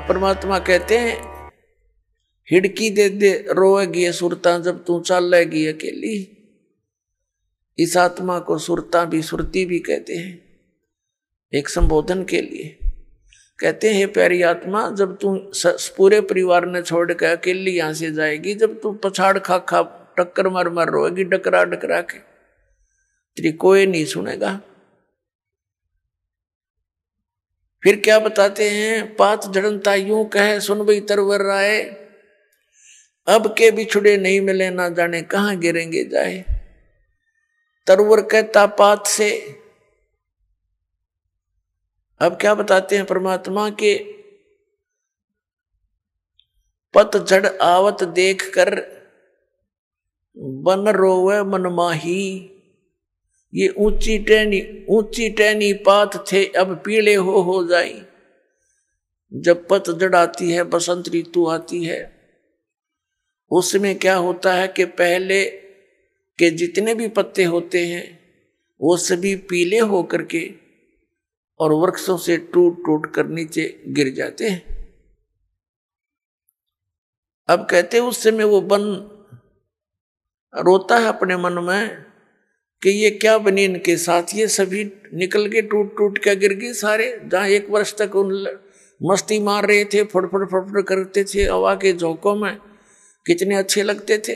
अब परमात्मा कहते हैं हिड़की दे दे रोएगी सुरता जब तू चलेगी अकेली। इस आत्मा को सुरता भी सुरती भी कहते हैं, एक संबोधन के लिए। कहते हैं प्यारी आत्मा, जब तू पूरे परिवार ने छोड़ के अकेली यहां से जाएगी, जब तू पछाड़ खा खा टक्कर मार मार रोएगी डकरा डकरा के, तेरी कोई नहीं सुनेगा। फिर क्या बताते हैं, पात जड़नता यूं कहे सुन बई तरवर राय, अब के बिछुड़े नहीं मिले ना जाने कहां गिरेंगे जाए। तरवर कहता पात से। अब क्या बताते हैं परमात्मा के पतझड़ आवत देख कर बन रोवे मनमाही, ये ऊंची टहनी पात थे अब पीले हो जाई। जब पतझड़ आती है, बसंत ऋतु आती है, उसमें क्या होता है कि पहले के जितने भी पत्ते होते हैं वो सभी पीले होकर के और वृक्षों से टूट टूट कर नीचे गिर जाते हैं। अब कहते हैं उस समय वो वन रोता है अपने मन में कि ये क्या बनी इनके साथ, ये सभी निकल के टूट टूट के गिर गए सारे। जहां एक वर्ष तक उन मस्ती मार रहे थे, फड़फड़ फड़फड़ करते थे हवा के झोंकों में, कितने अच्छे लगते थे।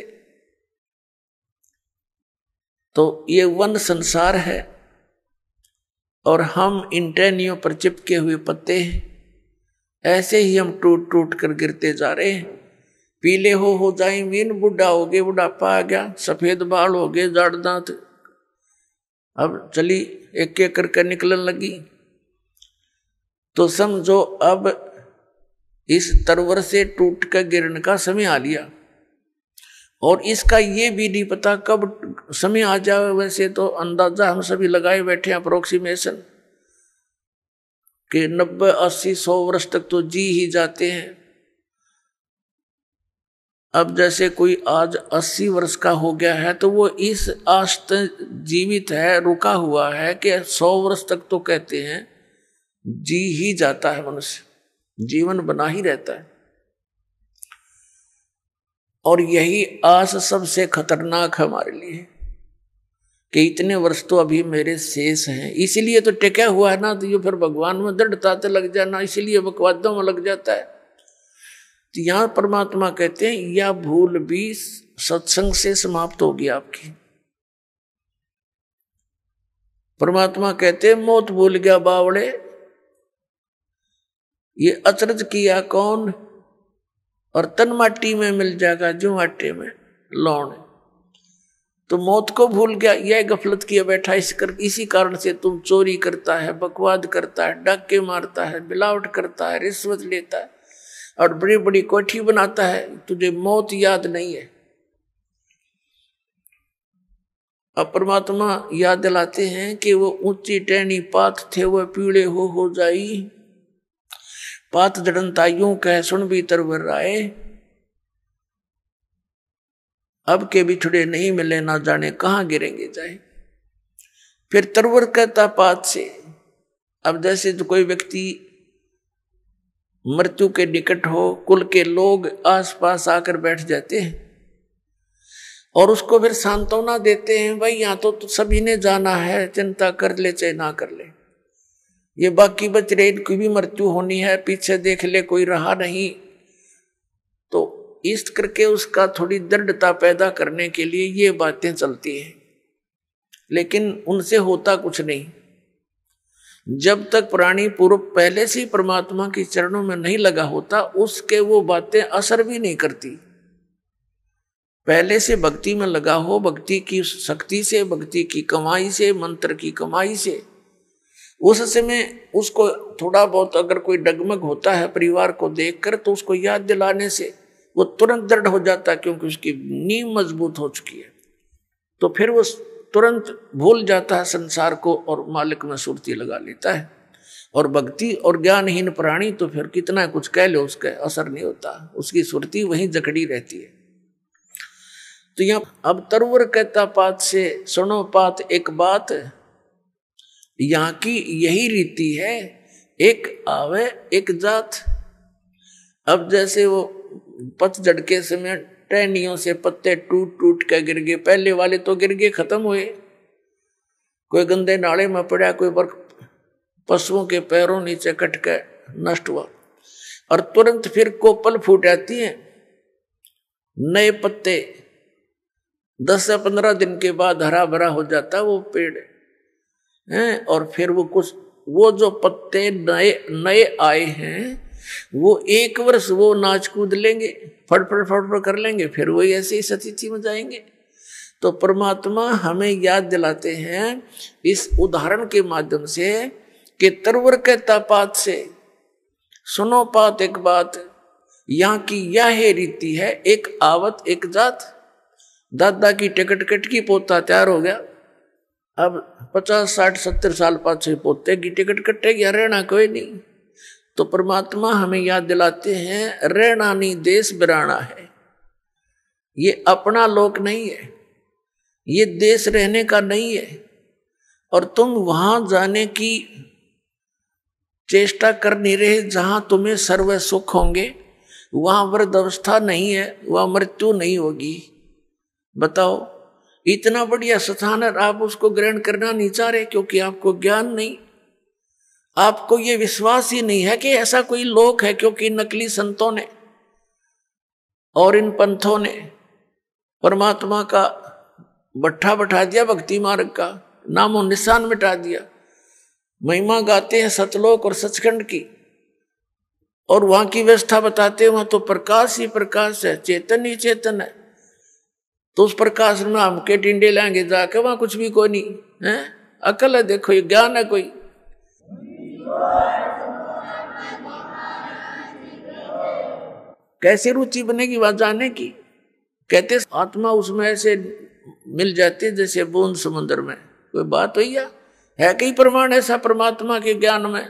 तो ये वन संसार है और हम इन टहनियों पर चिपके हुए पत्ते हैं। ऐसे ही हम टूट टूट कर गिरते जा रहे हैं। पीले हो जाए मीन, बुढ़ा हो गए, बुढ़ापा आ गया, सफेद बाल हो गए, जाड़ दांत, अब चली एक एक करके निकलने लगी। तो समझो अब इस तरवर से टूट कर गिरने का समय आ लिया और इसका ये भी नहीं पता कब समय आ जाए। वैसे तो अंदाजा हम सभी लगाए बैठे हैं, अप्रोक्सीमेशन, कि 90, 80, 100 वर्ष तक तो जी ही जाते हैं। अब जैसे कोई आज 80 वर्ष का हो गया है तो वो इस आश जीवित है, रुका हुआ है कि 100 वर्ष तक तो कहते हैं जी ही जाता है, मनुष्य जीवन बना ही रहता है। और यही आस सबसे खतरनाक हमारे लिए कि इतने वर्ष तो अभी मेरे शेष हैं, इसीलिए तो टिका हुआ है ना। तो ये फिर भगवान में दृढ़ता से लग जाना, इसीलिए बकवादों में लग जाता है। तो यहां परमात्मा कहते हैं यह भूल भी सत्संग से समाप्त होगी आपकी। परमात्मा कहते हैं मौत भूल गया बावड़े, ये अचरज किया कौन, और तन माटी में मिल जाएगा जो आटे में लौण। तो मौत को भूल गया, यह गफलत किया बैठा, इसी कारण से तुम चोरी करता है, बकवाद करता है, डाके मारता है, मिलावट करता है, रिश्वत लेता है और बड़ी बड़ी कोठी बनाता है, तुझे मौत याद नहीं है। अब परमात्मा याद दिलाते हैं कि वो ऊंची टहनी पात थे वह पीड़े हो जाई, पात जड़नता यूं कह सुन भी तरवर राय, अब के बिछड़े नहीं मिले ना जाने कहां गिरेंगे जाए। फिर तरवर कहता पात से। अब जैसे तो कोई व्यक्ति मृत्यु के निकट हो, कुल के लोग आसपास आकर बैठ जाते हैं और उसको फिर सांत्वना देते हैं, भाई यहाँ तो सभी ने जाना है, चिंता कर ले चाहे ना कर ले, ये बाकी बच रहे इनकी भी मृत्यु होनी है, पीछे देख ले कोई रहा नहीं। तो इस करके उसका थोड़ी दृढ़ता पैदा करने के लिए ये बातें चलती हैं, लेकिन उनसे होता कुछ नहीं। जब तक प्राणी पूर्व पहले से ही परमात्मा के चरणों में नहीं लगा होता, उसके वो बातें असर भी नहीं करती। पहले से भक्ति में लगा हो, भक्ति की शक्ति से, भक्ति की कमाई से, मंत्र की कमाई से, उस समय उसको थोड़ा बहुत अगर कोई डगमग होता है परिवार को देखकर, तो उसको याद दिलाने से वो तुरंत दृढ़ हो जाता है, क्योंकि उसकी नींव मजबूत हो चुकी है। तो फिर वो तुरंत भूल जाता है संसार को और मालिक में सुरती लगा लेता है। और भक्ति और ज्ञानहीन प्राणी तो फिर कितना कुछ कह लो, उसका असर नहीं होता, उसकी सुरती वहीं जकड़ी रहती है। तो यहाँ अब तरवर कहता पात से सुनो पात एक बात, यहाँ की यही रीति है, एक आवे एक जात। अब जैसे वो पतझड़ के समय टहनियों से पत्ते टूट टूट के गिर गए, पहले वाले तो गिर गए, खत्म हुए, कोई गंदे नाले में पड़ा, कोई पशुओं के पैरों नीचे कट के नष्ट हुआ, और तुरंत फिर कोपल फूट आती है, नए पत्ते 10 से 15 दिन के बाद हरा भरा हो जाता है वो पेड़ हैं। और फिर वो जो पत्ते नए आए हैं वो 1 वर्ष वो नाच कूद लेंगे, फड़ कर लेंगे, फिर वही ऐसे ही सतिथि में जाएंगे। तो परमात्मा हमें याद दिलाते हैं इस उदाहरण के माध्यम से कि तरवर कहता पात से, सुनो पात एक बात, यहाँ की यह रीति है, एक आवत एक जात। दादा की टिकट कट की, पोता तैयार हो गया, अब 50 60 70 साल पाछे पोते की टिकट कटेगी, रहना कोई नहीं। तो परमात्मा हमें याद दिलाते हैं रहना नहीं देश बिराना है, ये अपना लोक नहीं है, ये देश रहने का नहीं है, और तुम वहां जाने की चेष्टा कर नहीं रहे जहां तुम्हें सर्व सुख होंगे, वहां वृद्ध अवस्था नहीं है, वहां मृत्यु नहीं होगी। बताओ, इतना बढ़िया स्थान है, आप उसको ग्रहण करना नहीं चाह रहे क्योंकि आपको ज्ञान नहीं, आपको ये विश्वास ही नहीं है कि ऐसा कोई लोक है, क्योंकि नकली संतों ने और इन पंथों ने परमात्मा का भट्ठा बैठा दिया, भक्ति मार्ग का नामो निशान मिटा दिया। महिमा गाते हैं सतलोक और सचखंड की, और वहां की व्यवस्था बताते हैं, वहां तो प्रकाश ही प्रकाश है, चेतन ही चेतन है। तो उस प्रकाश में हम के टिंडे लाएंगे जाके, वहां कुछ भी कोई नहीं है, अकल है, देखो ये ज्ञान है कोई। कैसे रुचि बनेगी वहां जाने की? कहते आत्मा उसमें ऐसे मिल जाती है जैसे बूंद समुद्र में। कोई बात हुई है कई प्रमाण ऐसा परमात्मा के ज्ञान में?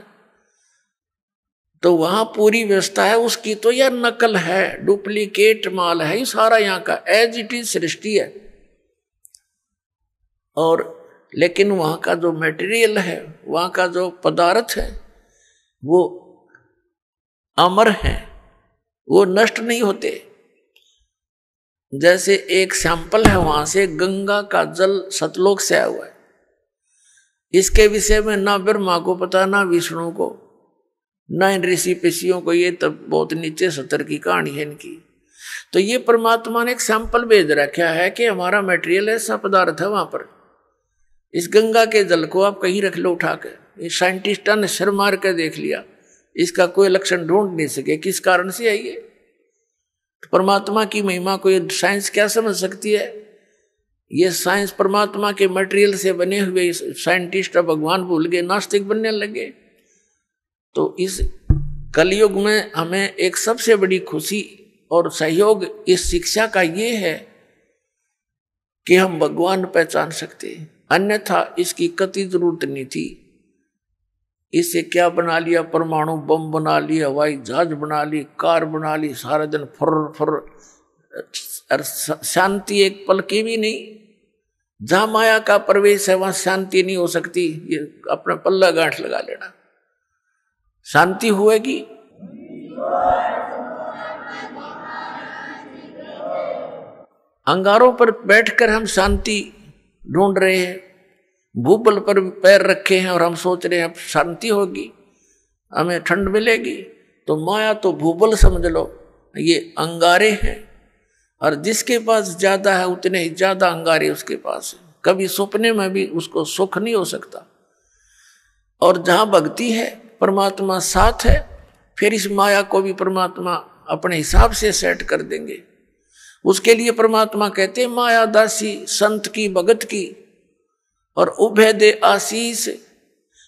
तो वहां पूरी व्यवस्था है उसकी, तो यह नकल है, डुप्लीकेट माल है ये सारा, यहाँ का एज इट इज सृष्टि है। और लेकिन वहां का जो मटेरियल है, वहां का जो पदार्थ है, वो अमर है, वो नष्ट नहीं होते। जैसे एक सैंपल है वहां से, गंगा का जल सतलोक से आया हुआ है, इसके विषय में ना ब्रह्मा को पता, ना विष्णु को, ना इन ऋषि पिषियों को, ये तब बहुत नीचे सतर की कहानी है इनकी। तो ये परमात्मा ने एक सैंपल भेज रखा है कि हमारा मटेरियल ऐसा पदार्थ है वहां पर, इस गंगा के जल को आप कहीं रख लो उठा के। ये साइंटिस्टों ने सिर मार कर देख लिया, इसका कोई लक्षण ढूंढ नहीं सके, किस कारण से है ये। तो परमात्मा की महिमा को ये साइंस क्या समझ सकती है? ये साइंस परमात्मा के मटेरियल से बने हुए साइंटिस्ट भगवान भूल गए, नास्तिक बनने लगे। तो इस कलयुग में हमें एक सबसे बड़ी खुशी और सहयोग इस शिक्षा का ये है कि हम भगवान पहचान सकते हैं, अन्यथा इसकी कतई जरूरत नहीं थी। इससे क्या बना लिया? परमाणु बम बना लिया, हवाई जहाज बना ली, कार बना ली, सारा दिन फुर फुर, शांति एक पल की भी नहीं। जहां माया का प्रवेश है वहां शांति नहीं हो सकती, ये अपना पल्ला गांठ लगा लेना, शांति होएगी। अंगारों पर बैठकर हम शांति ढूंढ रहे हैं, भूबल पर पैर रखे हैं और हम सोच रहे हैं अब शांति होगी, हमें ठंड मिलेगी। तो माया तो भूबल समझ लो, ये अंगारे हैं, और जिसके पास ज्यादा है उतने ही ज्यादा अंगारे उसके पास है। कभी सपने में भी उसको सुख नहीं हो सकता। और जहां भक्ति है, परमात्मा साथ है, फिर इस माया को भी परमात्मा अपने हिसाब से सेट कर देंगे। उसके लिए परमात्मा कहते हैं माया दासी संत की भगत की, और उभय दे आशीष,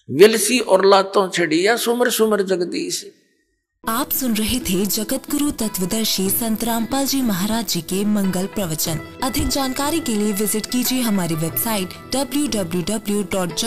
विलसी और लातों छड़िया सुमर सुमर जगदीश। आप सुन रहे थे जगत गुरु तत्वदर्शी संत रामपाल जी महाराज जी के मंगल प्रवचन। अधिक जानकारी के लिए विजिट कीजिए हमारी वेबसाइट www.jagatguru.org।